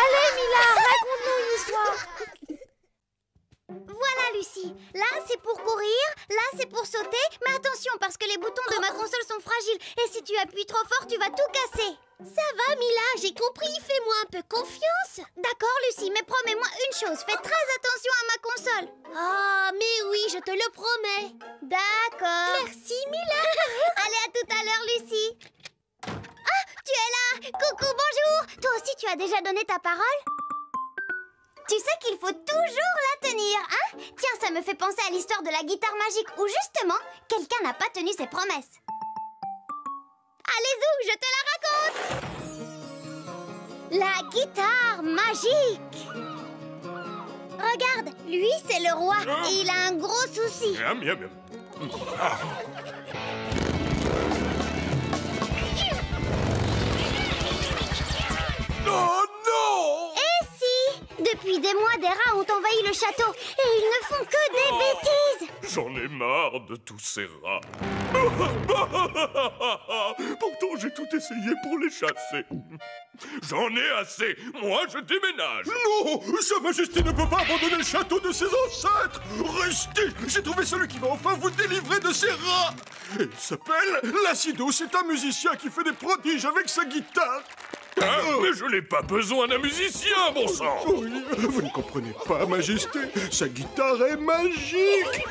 Allez, Mila, raconte-nous une histoire. Voilà, Lucie. Là, c'est pour courir, là, c'est pour sauter. Mais attention, parce que les boutons de ma console sont fragiles. Et si tu appuies trop fort, tu vas tout casser. Ça va, Mila, j'ai compris. Fais-moi un peu confiance. D'accord, Lucie, mais promets-moi une chose. Fais très attention à ma console. Ah, mais oui, je te le promets. D'accord. Merci, Mila. Allez, à tout à l'heure, Lucie. Ah, tu es là. Coucou, bonjour. Toi aussi, tu as déjà donné ta parole? Tu sais qu'il faut toujours la tenir, hein? Tiens, ça me fait penser à l'histoire de la guitare magique où justement, quelqu'un n'a pas tenu ses promesses. Allez, Zou, je te la raconte! La guitare magique! Regarde, lui, c'est le roi et il a un gros souci. Miam, miam, miam. Oh non! Et si! Depuis des mois, des rats ont envahi le château et ils ne font que des bêtises! J'en ai marre de tous ces rats. Pourtant, j'ai tout essayé pour les chasser. J'en ai assez. Moi, je déménage. Non! Sa Majesté ne peut pas abandonner le château de ses ancêtres! Restez! J'ai trouvé celui qui va enfin vous délivrer de ces rats! Il s'appelle Lacido. C'est un musicien qui fait des prodiges avec sa guitare. Hein? Mais je n'ai pas besoin d'un musicien, bon sang! Oui, vous ne comprenez pas, Majesté. Sa guitare est magique.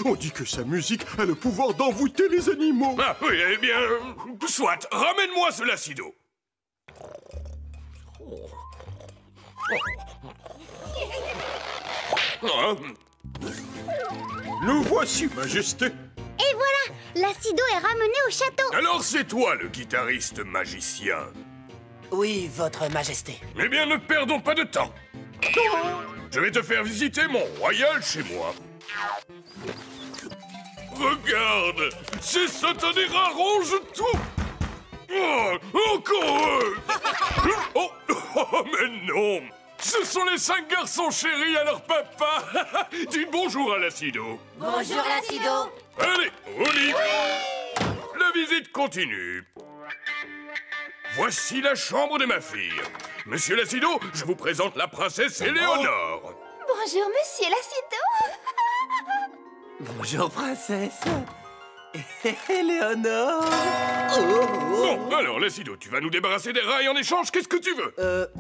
On dit que sa musique a le pouvoir d'envoûter les animaux. Ah oui, eh bien, soit, ramène-moi ce Lacido. Nous voici, Majesté. Et voilà! Lacido est ramené au château! Alors c'est toi le guitariste magicien. Oui, votre majesté. Eh bien, ne perdons pas de temps. Je vais te faire visiter mon royal chez moi. Regarde, ces satanés rats rongent tout. Oh, encore eux. Oh, oh, mais non. Ce sont les 5 garçons chéris à leur papa. Dis bonjour à Lacido. Bonjour, Lacido. Allez, au lit. La visite continue. Voici la chambre de ma fille. Monsieur Lacido, je vous présente la princesse Éléonore. Bonjour, monsieur Lacido. Bonjour, princesse. Éléonore. Bon, alors Lacido, tu vas nous débarrasser des rats et en échange, qu'est-ce que tu veux?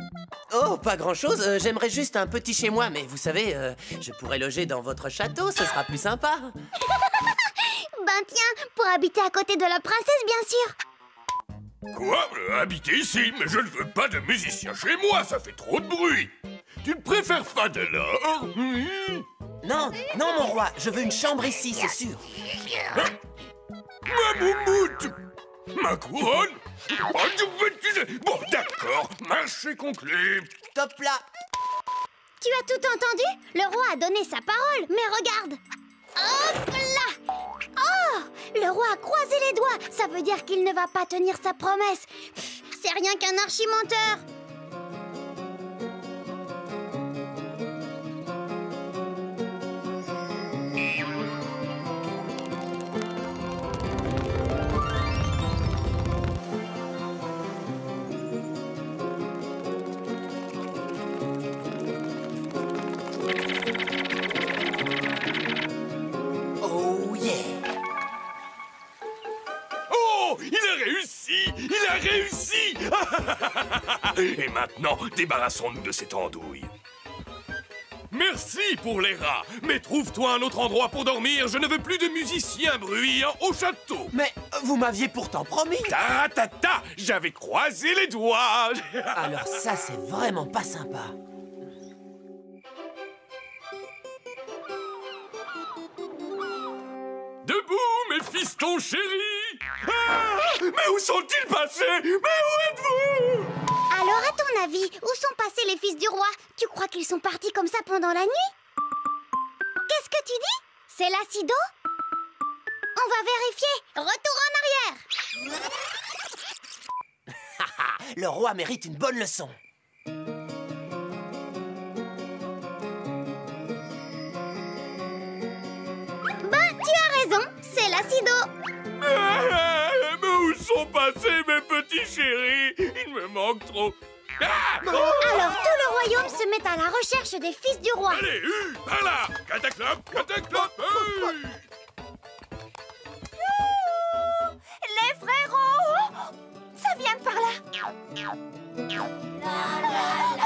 Oh, pas grand-chose. J'aimerais juste un petit chez moi, mais vous savez, je pourrais loger dans votre château, ce sera plus sympa. Ben tiens, pour habiter à côté de la princesse, bien sûr. Quoi? Habiter ici? Mais je ne veux pas de musicien chez moi, ça fait trop de bruit. Tu ne préfères pas de l'or? Non, non, mon roi, je veux une chambre ici, c'est sûr. Ma moumoute! Ma couronne? Bon, d'accord, marché conclu. Top là. Tu as tout entendu? Le roi a donné sa parole, mais regarde. Hop là! Oh! Le roi a croisé les doigts. Ça veut dire qu'il ne va pas tenir sa promesse. C'est rien qu'un archimenteur. Oh yeah. Oh, il a réussi! Il a réussi! Et maintenant, débarrassons-nous de cette andouille. Merci pour les rats, mais trouve-toi un autre endroit pour dormir. Je ne veux plus de musiciens bruyants au château. Mais vous m'aviez pourtant promis. Ta, j'avais croisé les doigts. Alors ça, c'est vraiment pas sympa. Debout, mes fistons chéris! Ah, mais où sont-ils passés? Mais où êtes-vous? Alors, à ton avis, où sont passés les fils du roi? Tu crois qu'ils sont partis comme ça pendant la nuit? Qu'est-ce que tu dis? C'est Lacido? On va vérifier. Retour en arrière. Le roi mérite une bonne leçon. Ben, tu as raison. C'est Lacido. Mais où sont passés mes petits chéris? Il me manque trop. Ah! Alors, tout royaume se met à la recherche des fils du roi. Allez, par là. Cataclope, cataclope. Les frérots! Ça vient de par là.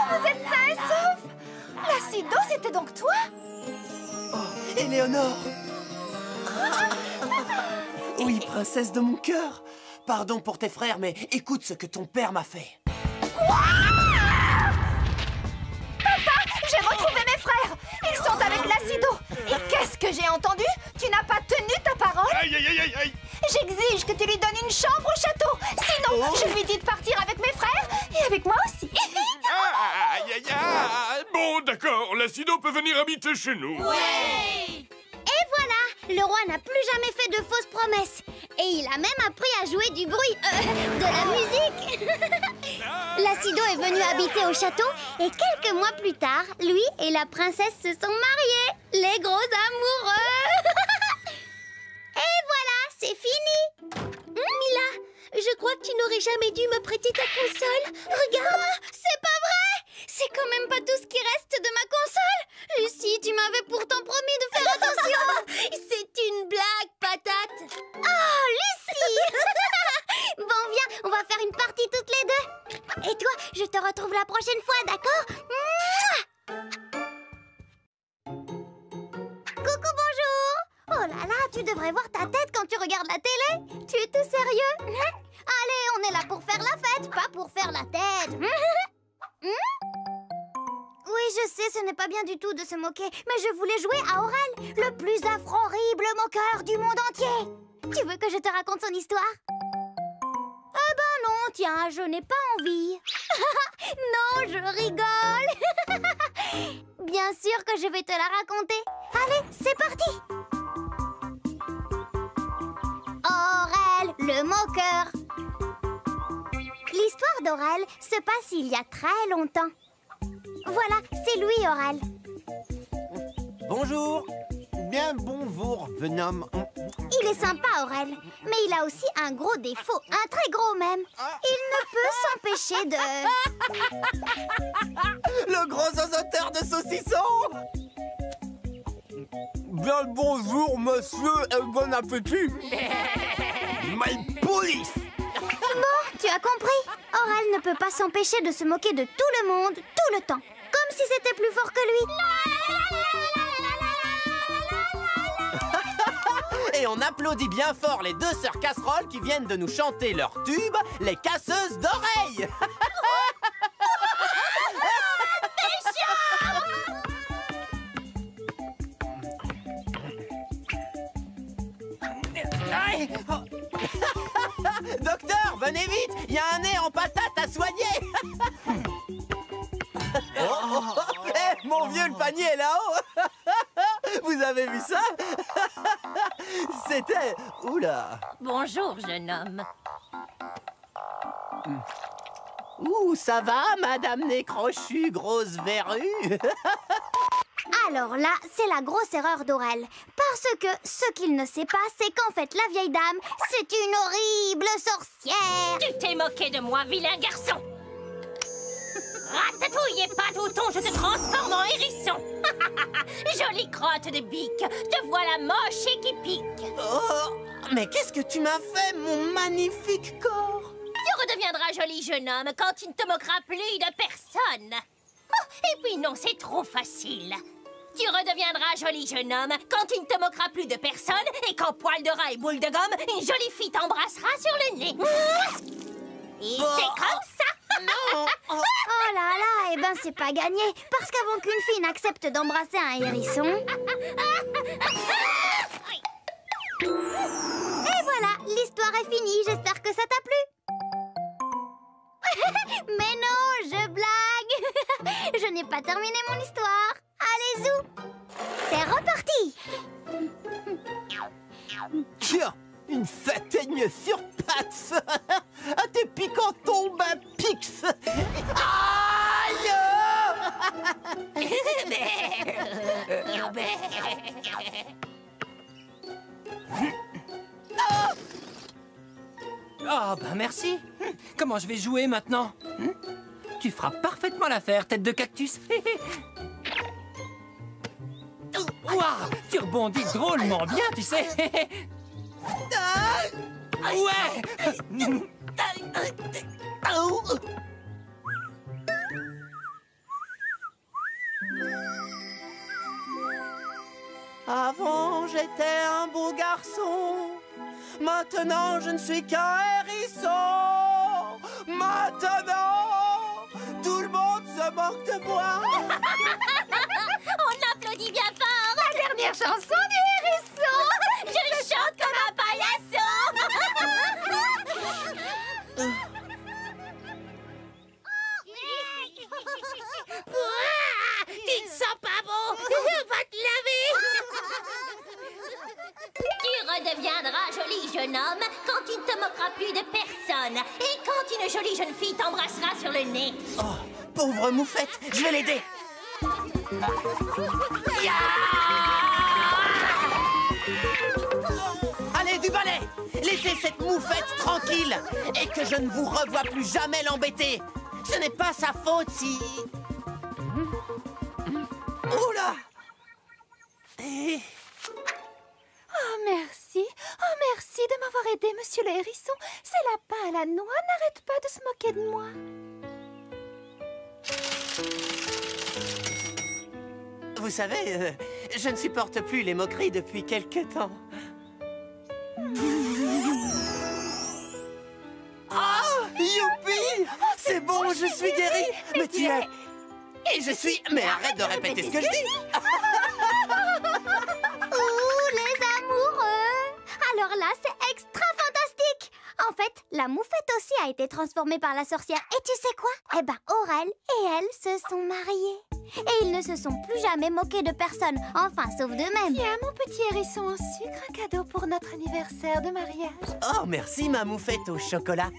Vous êtes sains et saufs? Lacido, c'était donc toi? Oh, Éléonore! Oui, princesse de mon cœur. Pardon pour tes frères, mais écoute ce que ton père m'a fait. Papa, j'ai retrouvé mes frères. Ils sont avec Lacido. Et qu'est-ce que j'ai entendu? Tu n'as pas tenu ta parole? Aïe, aïe, aïe, aïe, aïe. J'exige que tu lui donnes une chambre au château. Sinon, je lui dis de partir avec mes frères et avec moi aussi. Aïe, aïe, aïe. Bon, d'accord, Lacido peut venir habiter chez nous. Et voilà, le roi n'a plus jamais fait de fausses promesses. Et il a même appris à jouer du bruit, de la musique. Lacido est venu habiter au château et quelques mois plus tard, lui et la princesse se sont mariés. Les gros amoureux. Et voilà, c'est fini. Mila, je crois que tu n'aurais jamais dû me prêter ta console. Regarde, c'est pas vrai. C'est quand même pas tout ce qui reste de ma console. Lucie, tu m'avais pourtant promis de faire attention. C'est une blague, patate. Oh, Lucie. Bon, viens, on va faire une partie toutes les deux. Et toi, je te retrouve la prochaine fois, d'accord? Coucou, bonjour. Oh là là, tu devrais voir ta tête quand tu regardes la télé. Tu es tout sérieux? Allez, on est là pour faire la fête, pas pour faire la tête. Oui, je sais, ce n'est pas bien du tout de se moquer, mais je voulais jouer à Aurel, le plus affreux, horrible moqueur du monde entier. Tu veux que je te raconte son histoire? Eh ben non, tiens, je n'ai pas envie. Non, je rigole. Bien sûr que je vais te la raconter. Allez, c'est parti. Aurel, le moqueur. L'histoire d'Aurel se passe il y a très longtemps. Voilà, c'est lui, Aurel. Bonjour. Bien bonjour, Venom. Il est sympa, Aurel, mais il a aussi un gros défaut, un très gros même. Il ne peut s'empêcher de... Le gros osoteur de saucisson. Bien le bonjour, monsieur, et bon appétit. My police. Bon, tu as compris. Aurel ne peut pas s'empêcher de se moquer de tout le monde, tout le temps. Comme si c'était plus fort que lui. Et on applaudit bien fort les deux sœurs casseroles qui viennent de nous chanter leur tube, les casseuses d'oreilles. Docteur, venez vite, il y a un nez en patate à soigner. Eh, mon vieux, le panier est là-haut. Vous avez vu ça? C'était... Oula. Bonjour, jeune homme. Ouh, ça va, madame nez crochu, grosse verrue? Alors là, c'est la grosse erreur d'Aurel. Parce que ce qu'il ne sait pas, c'est qu'en fait, la vieille dame, c'est une horrible sorcière. Tu t'es moqué de moi, vilain garçon. Ratatouille et patouton, je te transforme en hérisson. Jolie crotte de bique, te voilà moche et qui pique. Oh, mais qu'est-ce que tu m'as fait, mon magnifique corps? Tu redeviendras joli jeune homme quand tu ne te moqueras plus de personne. Oh, et puis non, c'est trop facile. Tu redeviendras joli jeune homme quand tu ne te moqueras plus de personne et qu'en poil de rat et boule de gomme, une jolie fille t'embrassera sur le nez. Et c'est comme ça. Non. Oh là là, eh ben c'est pas gagné. Parce qu'avant qu'une fille n'accepte d'embrasser un hérisson... Et voilà, l'histoire est finie. J'espère que ça t'a plu. Mais non, je blague. Je n'ai pas terminé mon histoire. Allez, zou. C'est reparti. Tiens, une fataigne sur pattes. À tes piquants tombe un pix. Aïe! Ah, ben merci. Comment je vais jouer maintenant? tu feras parfaitement l'affaire, tête de cactus. Ouah, tu rebondis drôlement bien, tu sais. Ouais. Avant, j'étais un beau garçon. Maintenant, je ne suis qu'un hérisson. Maintenant, tout le monde se moque de moi. On applaudit bien fort. La dernière chanson du hérisson. Je chante comme un paillasson. Tu te sens pas bon. Va te laver. Tu redeviendras joli jeune homme quand tu ne te moqueras plus de personne. Et quand une jolie jeune fille t'embrassera sur le nez. Oh, pauvre moufette, je vais l'aider. Allez, du balai. Laissez cette moufette tranquille et que je ne vous revoie plus jamais l'embêter. Ce n'est pas sa faute si... Oula! Oh, merci. Oh, merci de m'avoir aidé, monsieur le hérisson. Ces lapins à la noix n'arrêtent pas de se moquer de moi. Vous savez, je ne supporte plus les moqueries depuis quelque temps. Oh, youpi! C'est bon, je suis guérie. Mais tu es... Et je suis... Mais arrête de répéter ce que je dis. Ouh, les amoureux. Alors là, c'est extra fantastique. En fait, la moufette aussi a été transformée par la sorcière. Et tu sais quoi? Eh ben, Aurel et elle se sont mariés. Et ils ne se sont plus jamais moqués de personne. Enfin, sauf d'eux-mêmes. Tiens, mon petit hérisson en sucre, un cadeau pour notre anniversaire de mariage. Oh, merci, ma moufette au chocolat.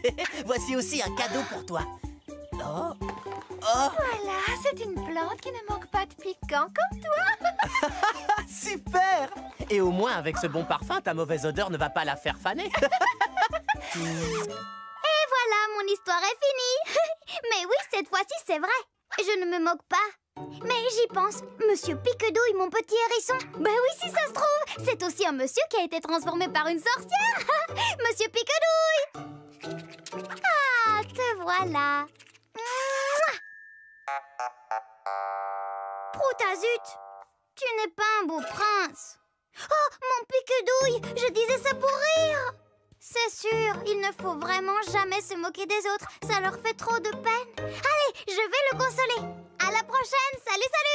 Voici aussi un cadeau pour toi. Oh. Oh. Voilà, c'est une plante qui ne manque pas de piquant comme toi. Super! Et au moins, avec ce bon parfum, ta mauvaise odeur ne va pas la faire faner. Et voilà, mon histoire est finie. Mais oui, cette fois-ci, c'est vrai. Je ne me moque pas. Mais j'y pense. Monsieur Piquedouille, mon petit hérisson. Ben oui, si ça se trouve, c'est aussi un monsieur qui a été transformé par une sorcière. Monsieur Piquedouille. Ah, te voilà. Mouah. Proutazut, tu n'es pas un beau prince. Oh, mon Piquedouille, je disais ça pour rire. C'est sûr, il ne faut vraiment jamais se moquer des autres. Ça leur fait trop de peine. Allez, je vais le consoler. À la prochaine, salut, salut!